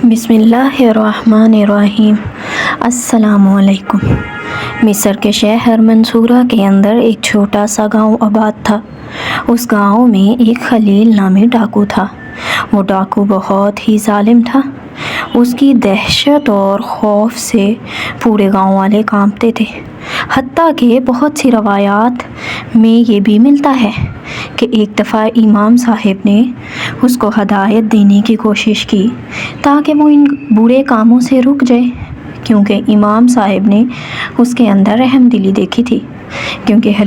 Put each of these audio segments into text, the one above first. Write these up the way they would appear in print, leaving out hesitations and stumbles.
بسم اللہ الرحمن الرحیم۔ السلام علیکم۔ مصر کے شہر منصورہ کے اندر ایک چھوٹا سا گاؤں آباد تھا۔ اس گاؤں میں ایک خلیل نامی ڈاکو تھا۔ وہ ڈاکو بہت ہی ظالم تھا۔ اس کی دہشت اور خوف سے پورے گاؤں والے کانپتے تھے۔ حتیٰ کہ بہت سی روایات میں یہ بھی ملتا ہے کہ ایک دفعہ امام صاحب نے اس کو ہدایت دینے کی کوشش کی تاکہ وہ ان برے کاموں سے رک جائے، کیونکہ امام صاحب نے اس کے اندر رحم دلی دیکھی تھی، کیونکہ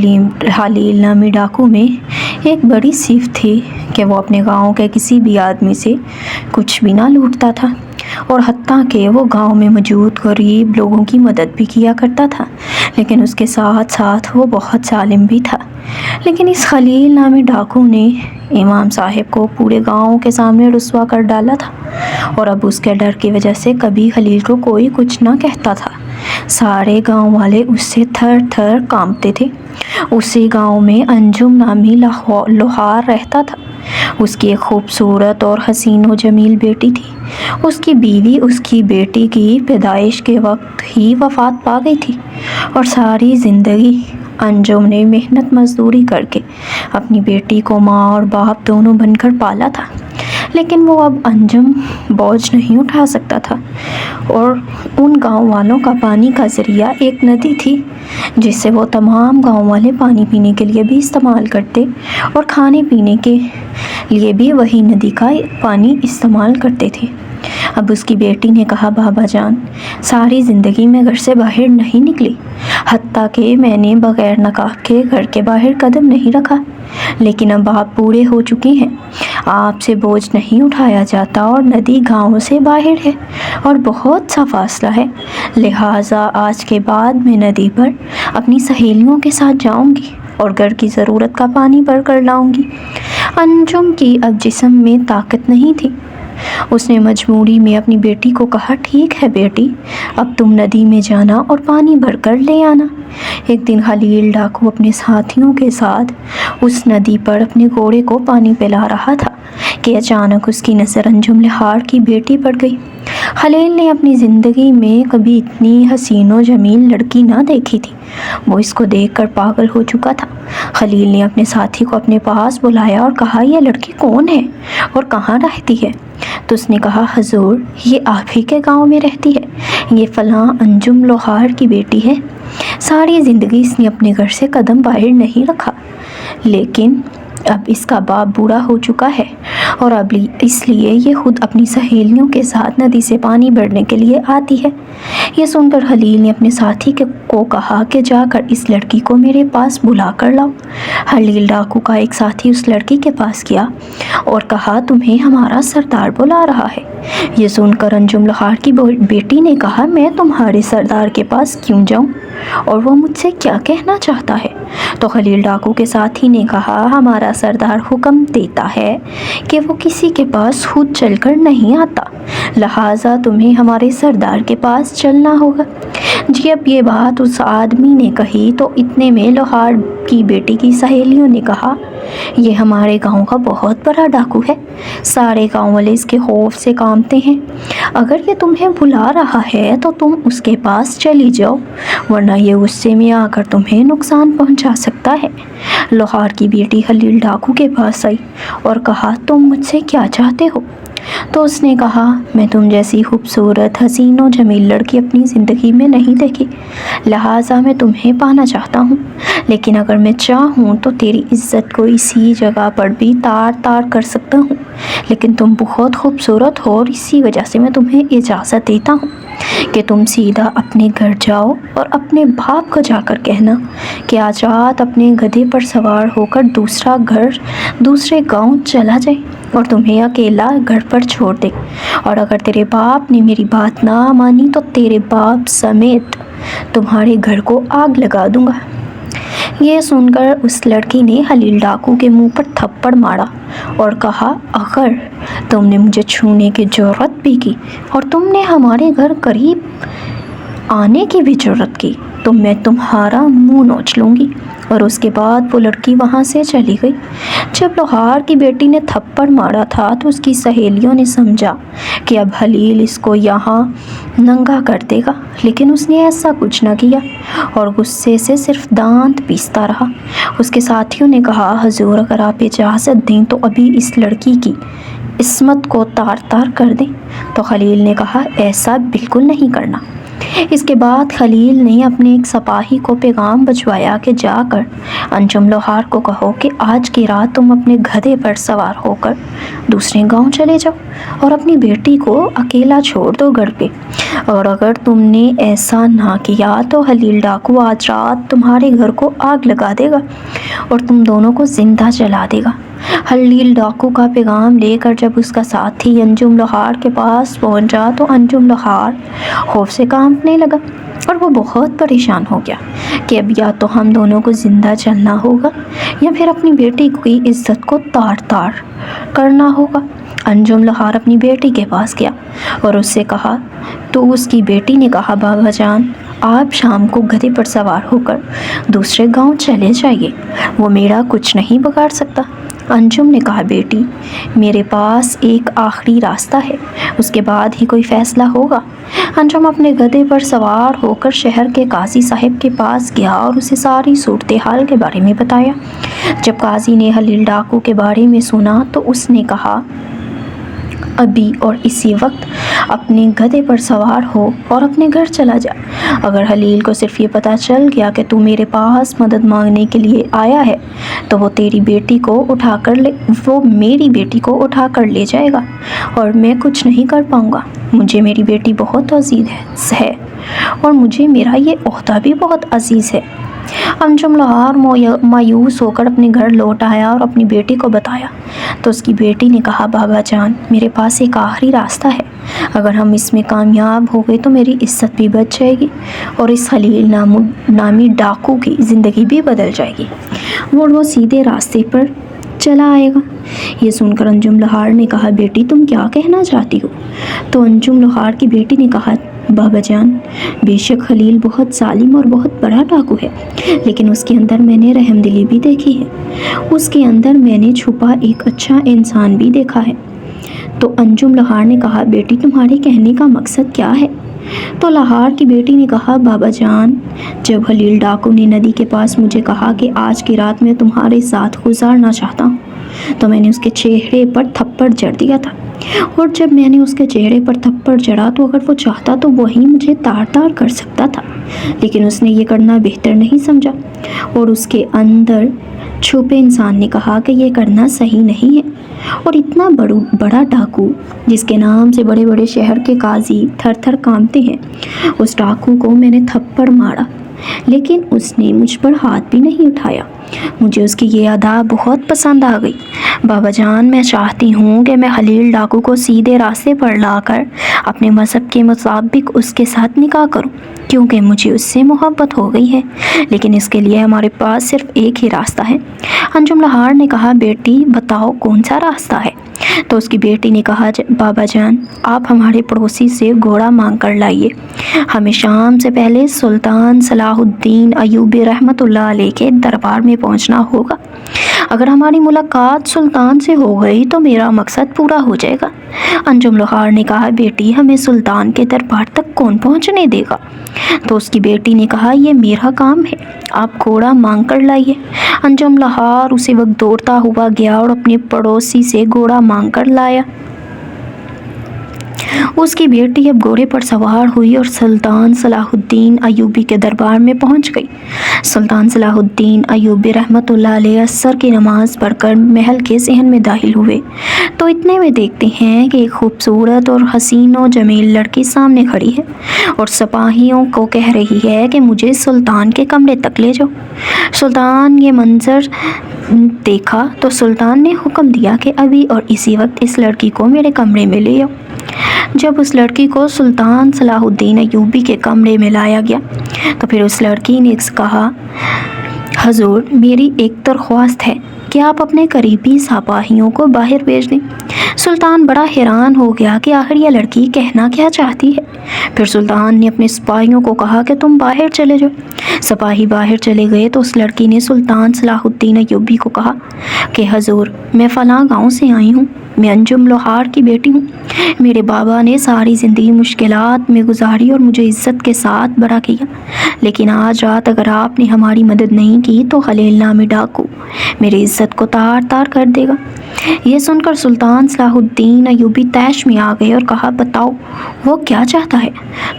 خلیل نامی ڈاکو میں ایک بڑی صفت تھی کہ وہ اپنے گاؤں کے کسی بھی آدمی سے کچھ بھی نہ لوٹتا تھا، اور حتیٰ کہ وہ گاؤں میں موجود غریب لوگوں کی مدد بھی کیا کرتا تھا، لیکن اس کے ساتھ ساتھ وہ بہت ظالم بھی تھا۔ لیکن اس خلیل نامی ڈاکو نے امام صاحب کو پورے گاؤں کے سامنے رسوا کر ڈالا تھا، اور اب اس کے ڈر کی وجہ سے کبھی خلیل کو کوئی کچھ نہ کہتا تھا۔ سارے گاؤں والے اس سے تھر تھر کانپتے تھے۔ اسی گاؤں میں انجم نامی لوہار رہتا تھا۔ اس کی ایک خوبصورت اور حسین و جمیل بیٹی تھی۔ اس کی بیوی اس کی بیٹی کی پیدائش کے وقت ہی وفات پا گئی تھی، اور ساری زندگی انجم نے محنت مزدوری کر کے اپنی بیٹی کو ماں اور باپ دونوں بن کر پالا تھا۔ لیکن وہ اب انجم بوجھ نہیں اٹھا سکتا تھا، اور ان گاؤں والوں کا پانی کا ذریعہ ایک ندی تھی، جس سے وہ تمام گاؤں والے پانی پینے کے لیے بھی استعمال کرتے اور کھانے پینے کے لیے بھی وہی ندی کا پانی استعمال کرتے تھے۔ اب اس کی بیٹی نے کہا، بابا جان، ساری زندگی میں گھر سے باہر نہیں نکلی، حتیٰ کہ میں نے بغیر نکاح کے گھر کے باہر قدم نہیں رکھا، لیکن اب آپ بوڑھے ہو چکے ہیں، آپ سے بوجھ نہیں اٹھایا جاتا، اور ندی گاؤں سے باہر ہے اور بہت سا فاصلہ ہے، لہٰذا آج کے بعد میں ندی پر اپنی سہیلیوں کے ساتھ جاؤں گی اور گھر کی ضرورت کا پانی بھر کر لاؤں گی۔ انجم کی اب جسم میں طاقت نہیں تھی۔ اس نے مجبوری میں اپنی بیٹی کو کہا، ٹھیک ہے بیٹی، اب تم ندی میں جانا اور پانی بھر کر لے آنا۔ ایک دن خلیل ڈاکو اپنے ساتھیوں کے ساتھ اس ندی پر اپنے گھوڑے کو پانی پلا رہا تھا کہ اچانک اس کی نظر انجم لوہار کی بیٹی پڑ گئی۔ خلیل نے اپنی زندگی میں کبھی اتنی حسین و جمیل لڑکی نہ دیکھی تھی۔ وہ اس کو دیکھ کر پاگل ہو چکا تھا۔ خلیل نے اپنے ساتھی کو اپنے پاس بلایا اور کہا، یہ لڑکی کون ہے اور کہاں رہتی ہے؟ تو اس نے کہا، حضور، یہ آپ ہی کے گاؤں میں رہتی ہے، یہ فلاں انجم لوہار کی بیٹی ہے۔ ساری زندگی اس نے اپنے گھر سے قدم باہر نہیں رکھا، لیکن اب اس کا باپ بوڑھا ہو چکا ہے، اور اب اس لیے یہ خود اپنی سہیلیوں کے ساتھ ندی سے پانی بھرنے کے لیے آتی ہے۔ یہ سن کر خلیل نے اپنے ساتھی کو کہا کہ جا کر اس لڑکی کو میرے پاس بلا کر لاؤ۔ خلیل ڈاکو کا ایک ساتھی اس لڑکی کے پاس گیا اور کہا، تمہیں ہمارا سردار بلا رہا ہے۔ یہ سن کر انجم لوہار کی بیٹی نے کہا، میں تمہارے سردار کے پاس کیوں جاؤں، اور وہ مجھ سے کیا کہنا چاہتا ہے؟ تو خلیل ڈاکو کے ساتھی نے کہا، ہمارا سردار حکم دیتا ہے کہ وہ کسی کے پاس خود چل کر نہیں آتا، لہٰذا تمہیں ہمارے سردار کے پاس چلنا ہوگا۔ جی اب یہ بات اس آدمی نے کہی تو اتنے میں لوہار کی بیٹی کی سہیلیوں نے کہا، یہ ہمارے گاؤں کا بہت بڑا ڈاکو ہے، سارے گاؤں والے اس کے خوف سے کانپتے ہیں، اگر یہ تمہیں بلا رہا ہے تو تم اس کے پاس چلی جاؤ، ورنہ یہ غصے میں آ کر تمہیں نقصان پہنچا سکتا ہے۔ لوہار کی بیٹی خلیل ڈاکو کے پاس آئی اور کہا، تم مجھ سے کیا چاہتے ہو؟ تو اس نے کہا، میں تم جیسی خوبصورت حسین و جمیل لڑکی اپنی زندگی میں نہیں دیکھی، لہٰذا میں تمہیں پانا چاہتا ہوں، لیکن اگر میں چاہوں تو تیری عزت کو اسی جگہ پر بھی تار تار کر سکتا ہوں، لیکن تم بہت خوبصورت ہو، اور اسی وجہ سے میں تمہیں اجازت دیتا ہوں کہ تم سیدھا اپنے گھر جاؤ اور اپنے باپ کو جا کر کہنا کہ آج رات اپنے گدھے پر سوار ہو کر دوسرے گاؤں چلا جائے اور تمہیں اکیلا گھر پر چھوڑ دے، اور اگر تیرے باپ نے میری بات نہ مانی تو تیرے باپ سمیت تمہارے گھر کو آگ لگا دوں گا۔ یہ سن کر اس لڑکی نے خلیل ڈاکو کے منہ پر تھپڑ مارا اور کہا، اگر تم نے مجھے چھونے کی جرات بھی کی اور تم نے ہمارے گھر قریب آنے کی بھی جرات کی تو میں تمہارا منہ نوچ لوں گی۔ اور اس کے بعد وہ لڑکی وہاں سے چلی گئی۔ جب لوہار کی بیٹی نے تھپڑ مارا تھا تو اس کی سہیلیوں نے سمجھا کہ اب خلیل اس کو یہاں ننگا کر دے گا، لیکن اس نے ایسا کچھ نہ کیا اور غصے سے صرف دانت پیستا رہا۔ اس کے ساتھیوں نے کہا، حضور اگر آپ اجازت دیں تو ابھی اس لڑکی کی عصمت کو تار تار کر دیں۔ تو خلیل نے کہا، ایسا بالکل نہیں کرنا۔ اس کے بعد خلیل نے اپنے ایک سپاہی کو پیغام بھجوایا کہ جا کر انجم لوہار کو کہو کہ آج کی رات تم اپنے گدھے پر سوار ہو کر دوسرے گاؤں چلے جاؤ اور اپنی بیٹی کو اکیلا چھوڑ دو گھر پہ، اور اگر تم نے ایسا نہ کیا تو خلیل ڈاکو آج رات تمہارے گھر کو آگ لگا دے گا اور تم دونوں کو زندہ جلا دے گا۔ خلیل ڈاکو کا پیغام لے کر جب اس کا ساتھی انجم لوہار کے پاس پہنچا تو انجم لوہار خوف سے کانپنے لگا اور وہ بہت پریشان ہو گیا کہ اب یا تو ہم دونوں کو زندہ جلنا ہوگا یا پھر اپنی بیٹی کی عزت کو تار تار کرنا ہوگا۔ انجم لوہار اپنی بیٹی کے پاس گیا اور اس سے کہا تو اس کی بیٹی نے کہا، بابا جان آپ شام کو گدھے پر سوار ہو کر دوسرے گاؤں چلے جائیے، وہ میرا کچھ نہیں بگاڑ سکتا۔ انجم نے کہا، بیٹی میرے پاس ایک آخری راستہ ہے، اس کے بعد ہی کوئی فیصلہ ہوگا۔ انجم اپنے گدھے پر سوار ہو کر شہر کے قاضی صاحب کے پاس گیا اور اسے ساری صورتحال کے بارے میں بتایا۔ جب قاضی نے خلیل ڈاکو کے بارے میں سنا تو اس نے کہا، ابھی اور اسی وقت اپنے گدھے پر سوار ہو اور اپنے گھر چلا جا۔ اگر خلیل کو صرف یہ پتہ چل گیا کہ تو میرے پاس مدد مانگنے کے لیے آیا ہے تو وہ میری بیٹی کو اٹھا کر لے جائے گا اور میں کچھ نہیں کر پاؤں گا۔ مجھے میری بیٹی بہت عزیز ہے اور مجھے میرا یہ عہدہ بھی بہت عزیز ہے۔ انجم لوہار مایوس ہو کر اپنے گھر لوٹ آیا اور اپنی بیٹی کو بتایا تو اس کی بیٹی نے کہا، بابا جان میرے پاس ایک آخری راستہ ہے، اگر ہم اس میں کامیاب ہو گئے تو میری عزت بھی بچ جائے گی اور اس خلیل نامی ڈاکو کی زندگی بھی بدل جائے گی، وہ سیدھے راستے پر چلا آئے گا۔ یہ سن کر انجم لوہار نے کہا، بیٹی تم کیا کہنا چاہتی ہو؟ تو انجم لوہار کی بیٹی نے کہا، بابا جان بے شک خلیل بہت ظالم اور بہت بڑا ڈاکو ہے، لیکن اس کے اندر میں نے رحم دلی بھی دیکھی ہے، اس کے اندر میں نے چھپا ایک اچھا انسان بھی دیکھا ہے۔ تو انجم لوہار نے کہا، بیٹی تمہارے کہنے کا مقصد کیا ہے؟ تو لوہار کی بیٹی نے کہا، بابا جان جب خلیل ڈاکو نے ندی کے پاس مجھے کہا کہ آج کی رات میں تمہارے ساتھ گزارنا چاہتا ہوں تو میں نے اس کے چہرے پر تھپڑ جڑ دیا تھا، اور جب میں نے اس کے چہرے پر تھپڑ جڑا تو اگر وہ چاہتا تو وہی مجھے تار تار کر سکتا تھا، لیکن اس نے یہ کرنا بہتر نہیں سمجھا اور اس کے اندر چھپے انسان نے کہا کہ یہ کرنا صحیح نہیں ہے، اور اتنا بڑا ڈاکو جس کے نام سے بڑے بڑے شہر کے قاضی تھر تھر کانپتے ہیں، اس ڈاکو کو میں نے تھپڑ مارا لیکن اس نے مجھ پر ہاتھ بھی نہیں اٹھایا۔ مجھے اس کی یہ ادا بہت پسند آ گئی۔ بابا جان میں چاہتی ہوں کہ میں خلیل ڈاکو کو سیدھے راستے پر لا کر اپنے مذہب کے مطابق اس کے ساتھ نکاح کروں، کیونکہ مجھے اس سے محبت ہو گئی ہے، لیکن اس کے لیے ہمارے پاس صرف ایک ہی راستہ ہے۔ انجم لوہار نے کہا، بیٹی بتاؤ کون سا راستہ ہے؟ تو اس کی بیٹی نے کہا، بابا جان آپ ہمارے پڑوسی سے گھوڑا مانگ کر لائیے، ہمیں شام سے پہلے سلطان صلاح الدین ایوبی رحمۃ اللہ علیہ کے دربار میں پہنچنا ہوگا۔ اگر ہماری ملاقات سلطان سے ہو گئی تو میرا مقصد پورا ہو جائے گا۔ انجم لوہار نے کہا، بیٹی ہمیں سلطان کے دربار تک کون پہنچنے دے گا؟ تو اس کی بیٹی نے کہا، یہ میرا کام ہے، آپ گھوڑا مانگ کر لائیے۔ انجم لوہار اسی وقت دوڑتا ہوا گیا اور اپنے پڑوسی سے گھوڑا مانگ کر لایا۔ اس کی بیٹی اب گھوڑے پر سوار ہوئی اور سلطان صلاح الدین ایوبی کے دربار میں پہنچ گئی۔ سلطان صلاح الدین ایوبی رحمۃ اللہ علیہ عصر کی نماز پڑھ کر محل کے صحن میں داخل ہوئے تو اتنے میں دیکھتے ہیں کہ ایک خوبصورت اور حسین و جمیل لڑکی سامنے کھڑی ہے اور سپاہیوں کو کہہ رہی ہے کہ مجھے سلطان کے کمرے تک لے جاؤ۔ سلطان یہ منظر دیکھا تو سلطان نے حکم دیا کہ ابھی اور اسی وقت اس لڑکی کو میرے کمرے میں لے آؤ۔ جب اس لڑکی کو سلطان صلاح الدین ایوبی کے کمرے میں لایا گیا تو پھر اس لڑکی نے کہا، حضور میری ایک درخواست ہے کہ آپ اپنے قریبی سپاہیوں کو باہر بھیج دیں۔ سلطان بڑا حیران ہو گیا کہ آخر یہ لڑکی کہنا کیا چاہتی ہے۔ پھر سلطان نے اپنے سپاہیوں کو کہا کہ تم باہر چلے جاؤ۔ سپاہی باہر چلے گئے تو اس لڑکی نے سلطان صلاح الدین ایوبی کو کہا کہ حضور، میں فلاں گاؤں سے آئی ہوں، میں انجم لوہار کی بیٹی ہوں۔ میرے بابا نے ساری زندگی مشکلات میں گزاری اور مجھے عزت کے ساتھ بڑا کیا، لیکن آج رات اگر آپ نے ہماری مدد نہیں کی تو خلیل نامی ڈاکو میری عزت کو تار تار کر دے گا۔ یہ سن کر سلطان صلاح الدین ایوبی طیش میں آ گئے اور کہا، بتاؤ وہ کیا چاہتا ہے؟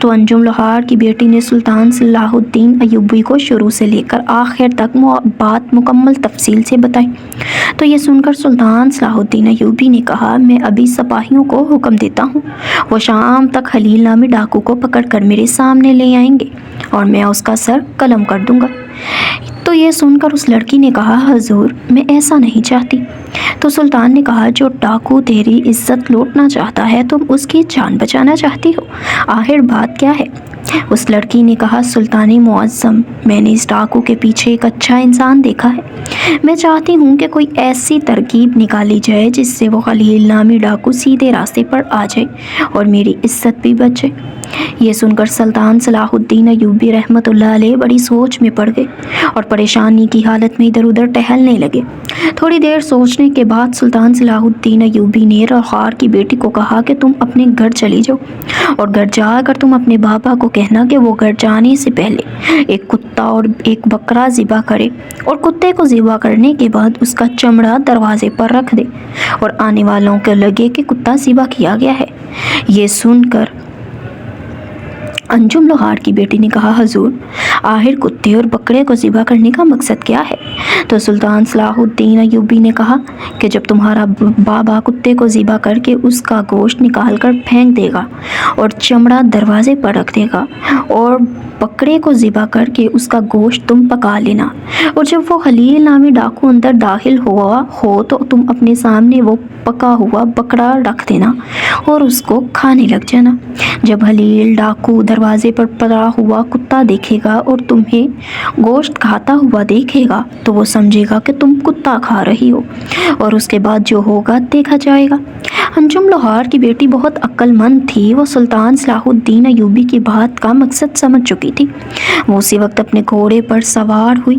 تو انجم لوہار کی بیٹی نے سلطان صلاح الدین ایوبی کو شروع سے لے کر آخر تک بات مکمل تفصیل سے بتائی۔ تو یہ سن کر سلطان صلاح الدین ایوبی نے کہا، میں ابھی سپاہیوں کو حکم دیتا ہوں، وہ شام تک خلیل نامی ڈاکو کو پکڑ کر میرے سامنے لے آئیں گے اور میں اس کا سر قلم کر دوں گا۔ تو یہ سن کر اس لڑکی نے کہا، حضور میں ایسا نہیں چاہتی۔ تو سلطان نے کہا، جو ڈاکو تیری عزت لوٹنا چاہتا ہے تم اس کی جان بچانا چاہتی ہو، آخر بات کیا ہے؟ اس لڑکی نے کہا، سلطان معظم، میں نے اس ڈاکو کے پیچھے ایک اچھا انسان دیکھا ہے، میں چاہتی ہوں کہ کوئی ایسی ترکیب نکالی جائے جس سے وہ خلیل نامی ڈاکو سیدھے راستے پر آ جائے اور میری عزت بھی بچے۔ یہ سن کر سلطان صلاح الدین ایوبی رحمۃ اللہ علیہ بڑی سوچ میں پڑ گئے اور پریشانی کی حالت میں ادھر ادھر ٹہلنے لگے۔ تھوڑی دیر سوچنے کے بعد سلطان صلاح الدین ایوبی نے لوہار کی بیٹی کو کہا کہ تم اپنے گھر چلی جاؤ اور گھر جا کر تم اپنے بابا کو کہنا کہ وہ گھر جانے سے پہلے ایک کتا اور ایک بکرا ذبح کرے اور کتے کو ذبح کرنے کے بعد اس کا چمڑا دروازے پر رکھ دے اور آنے والوں کو لگے کہ کتا ذبح کیا گیا ہے۔ یہ سن کر انجم لوہار کی بیٹی نے کہا، حضور آخر کتے اور بکرے کو ذبح کرنے کا مقصد کیا ہے؟ تو سلطان صلاح الدین ایوبی نے کہا کہ جب تمہارا بابا کتے کو ذبح کر کے اس کا گوشت نکال کر پھینک دے گا اور چمڑا دروازے پر رکھ دے گا اور بکرے کو ذبح کر کے اس کا گوشت تم پکا لینا، اور جب وہ خلیل نامی ڈاکو اندر داخل ہوا ہو تو تم اپنے سامنے وہ پکا ہوا بکرا رکھ دینا اور اس کو کھانے لگ جانا۔ جب خلیل ڈاکو دروازے پر پڑا ہوا کتا دیکھے گا اور تمہیں گوشت کھاتا ہوا دیکھے گا تو وہ سمجھے گا کہ تم کتا کھا رہی ہو، اور اس کے بعد جو ہوگا دیکھا جائے گا۔ انجم لوہار کی بیٹی بہت عقل مند تھی، وہ سلطان صلاح الدین ایوبی کی بات کا مقصد سمجھ چکی تھی۔ وہ اسی وقت اپنے گھوڑے پر سوار ہوئی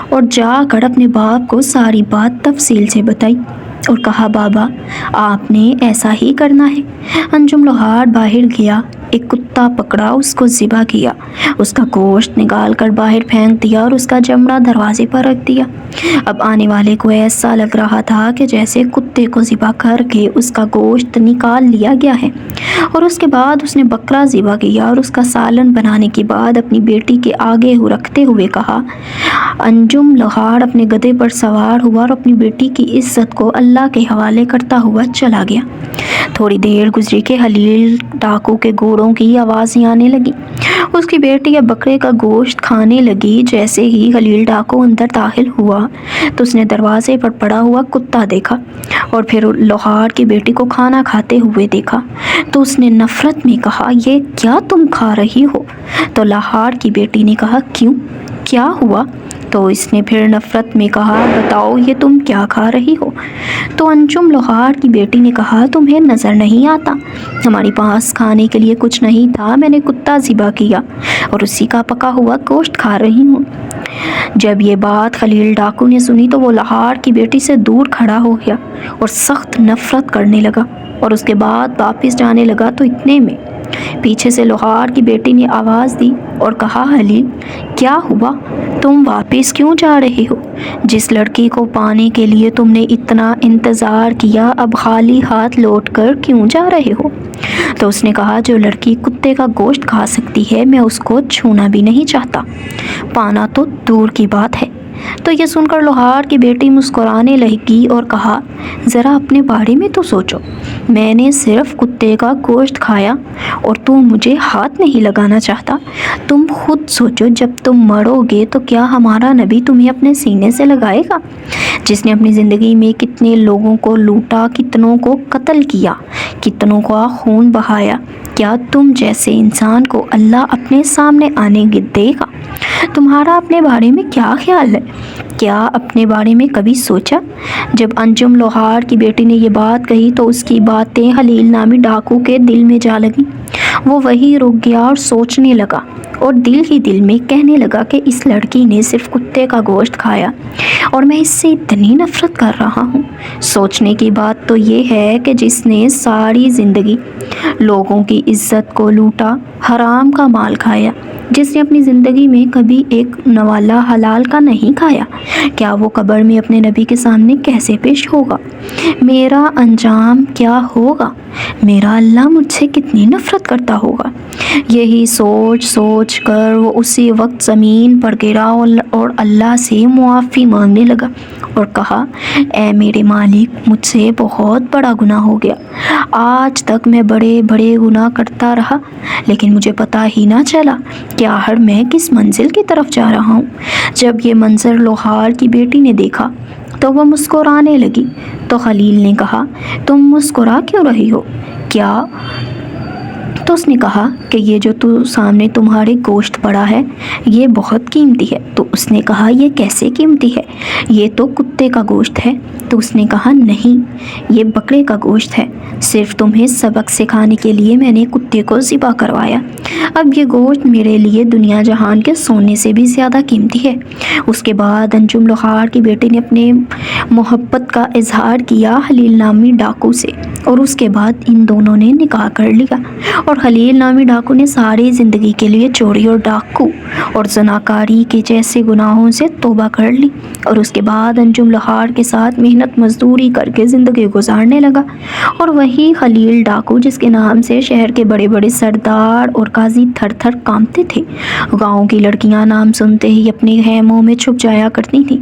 اور جا کر اپنے باپ کو ساری بات تفصیل سے بتائی اور کہا، بابا آپ نے ایسا ہی کرنا ہے۔ انجم لوہار باہر گیا، ایک کتا پکڑا، اس کو ذبح کیا، اس کا گوشت نکال کر باہر پھینک دیا اور اس کا چمڑا دروازے پر رکھ دیا۔ اب آنے والے کو ایسا لگ رہا تھا کہ جیسے کتے کو ذبح کر کے اس کا گوشت نکال لیا گیا ہے، اور اس کے بعد اس نے بکرا ذبح کیا اور اس کا سالن بنانے کے بعد اپنی بیٹی کے آگے رکھتے ہوئے کہا۔ انجم لوہار اپنے گدھے پر سوار ہوا اور اپنی بیٹی کی عزت کو اللہ کے حوالے کرتا ہوا چلا گیا۔ تھوڑی دیر گزری کہ خلیل ڈاکو کے گھوڑوں کی آوازیں آنے لگی۔ اس کی بیٹی اب بکرے کا گوشت کھانے لگی۔ جیسے ہی خلیل ڈاکو اندر داخل ہوا تو اس نے دروازے پر پڑا ہوا کتا دیکھا اور پھر لوہار کی بیٹی کو کھانا کھاتے ہوئے دیکھا تو اس نے نفرت میں کہا، یہ کیا تم کھا رہی ہو؟ تو لوہار کی بیٹی نے کہا، کیوں، کیا ہوا؟ تو اس نے پھر نفرت میں کہا، بتاؤ یہ تم کیا کھا رہی ہو؟ تو انجم لوہار کی بیٹی نے کہا، تمہیں نظر نہیں آتا ہمارے پاس کھانے کے لیے کچھ نہیں تھا، میں نے کتا ذبح کیا اور اسی کا پکا ہوا گوشت کھا رہی ہوں۔ جب یہ بات خلیل ڈاکو نے سنی تو وہ لوہار کی بیٹی سے دور کھڑا ہو گیا اور سخت نفرت کرنے لگا اور اس کے بعد واپس جانے لگا تو اتنے میں پیچھے سے لوہار کی بیٹی نے آواز دی اور کہا، خلیل کیا ہوا؟ تم واپس کیوں جا رہے ہو؟ جس لڑکی کو پانے کے لیے تم نے اتنا انتظار کیا اب خالی ہاتھ لوٹ کر کیوں جا رہے ہو؟ تو اس نے کہا، جو لڑکی کتے کا گوشت کھا سکتی ہے میں اس کو چھونا بھی نہیں چاہتا، پانا تو دور کی بات ہے۔ تو یہ سن کر لوہار کی بیٹی مسکرانے لگی اور کہا، ذرا اپنے بارے میں تو سوچو، میں نے صرف کتے کا گوشت کھایا اور تم مجھے ہاتھ نہیں لگانا چاہتا۔ تم خود سوچو، جب تم مرو گے تو کیا ہمارا نبی تمہیں اپنے سینے سے لگائے گا، جس نے اپنی زندگی میں کتنے لوگوں کو لوٹا، کتنوں کو قتل کیا، کتنوں کا خون بہایا؟ کیا تم جیسے انسان کو اللہ اپنے سامنے آنے دے گا؟ تمہارا اپنے بارے میں کیا خیال ہے؟ کیا اپنے بارے میں کبھی سوچا؟ جب انجم لوہار کی بیٹی نے یہ بات کہی تو اس کی باتیں خلیل نامی ڈاکو کے دل میں جا لگیں۔ وہ وہی رک گیا اور سوچنے لگا، اور دل ہی دل میں کہنے لگا کہ اس لڑکی نے صرف کتے کا گوشت کھایا اور میں اس سے اتنی نفرت کر رہا ہوں۔ سوچنے کی بات تو یہ ہے کہ جس نے ساری زندگی لوگوں کی عزت کو لوٹا، حرام کا مال کھایا، جس نے اپنی زندگی میں کبھی ایک نوالا حلال کا نہیں کھایا، کیا وہ قبر میں اپنے نبی کے سامنے کیسے پیش ہوگا؟ میرا انجام کیا ہوگا؟ میرا اللہ مجھ سے کتنی نفرت کرتا ہوگا؟ یہی سوچ سوچ کر وہ اسی وقت زمین پر گرا اور اللہ سے معافی مانگنے لگا اور کہا، اے میرے مالک، مجھ سے بہت بڑا گناہ ہو گیا۔ آج تک میں بڑے بڑے گناہ کرتا رہا، لیکن مجھے پتہ ہی نہ چلا کہ آخر میں کس منزل کی طرف جا رہا ہوں۔ جب یہ منظر لوہار کی بیٹی نے دیکھا تو وہ مسکرانے لگی، تو خلیل نے کہا، تم مسکرا کیوں رہی ہو؟ کیا؟ تو اس نے کہا کہ یہ جو سامنے تمہارے گوشت پڑا ہے یہ بہت قیمتی ہے۔ تو اس نے کہا، یہ کیسے قیمتی ہے؟ یہ تو کتے کا گوشت ہے۔ تو اس نے کہا، نہیں، یہ بکرے کا گوشت ہے، صرف تمہیں سبق سکھانے کے لیے میں نے کتے کو ذبح کروایا۔ اب یہ گوشت میرے لیے دنیا جہان کے سونے سے بھی زیادہ قیمتی ہے۔ اس کے بعد انجم لوہار کی بیٹی نے اپنے محبت کا اظہار کیا خلیل نامی ڈاکو سے، اور اس کے بعد ان دونوں نے نکاح کر لیا، اور خلیل نامی ڈاکو نے ساری زندگی کے لیے چوری اور ڈاکو اور زناکاری کے جیسے گناہوں سے توبہ کر لی، اور اس کے بعد انجم لوہار کے ساتھ محنت مزدوری کر کے زندگی گزارنے لگا۔ اور وہی خلیل ڈاکو جس کے نام سے شہر کے بڑے بڑے سردار اور قاضی تھر تھر کانپتے تھے، گاؤں کی لڑکیاں نام سنتے ہی اپنے خیموں میں چھپ جایا کرتی تھیں،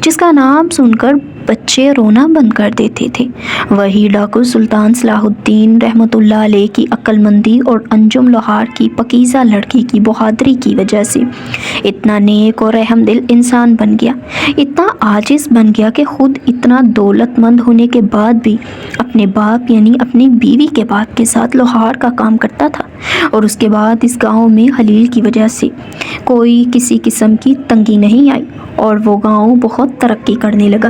جس کا نام سن کر بچے رونا بند کر دیتے تھے، وہی ڈاکو سلطان صلاح الدین رحمۃ اللہ علیہ کی عقل مندی اور انجم لوہار کی پاکیزہ لڑکی کی بہادری کی وجہ سے اتنا نیک اور رحم دل انسان بن گیا، اتنا عاجز بن گیا کہ خود اتنا دولت مند ہونے کے بعد بھی اپنے باپ یعنی اپنی بیوی کے باپ کے ساتھ لوہار کا کام کرتا تھا۔ اور اس کے بعد اس گاؤں میں خلیل کی وجہ سے کوئی کسی قسم کی تنگی نہیں آئی اور وہ گاؤں بہت ترقی کرنے لگا۔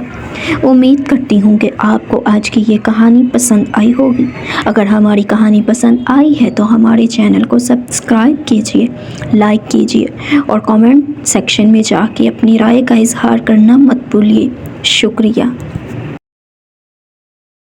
امید کرتی ہوں کہ آپ کو آج کی یہ کہانی پسند آئی ہوگی۔ اگر ہماری کہانی پسند آئی ہے تو ہمارے چینل کو سبسکرائب کیجیے، لائک کیجیے اور کامنٹ سیکشن میں جا کے اپنی رائے کا اظہار کرنا مت بھولیے۔ شکریہ۔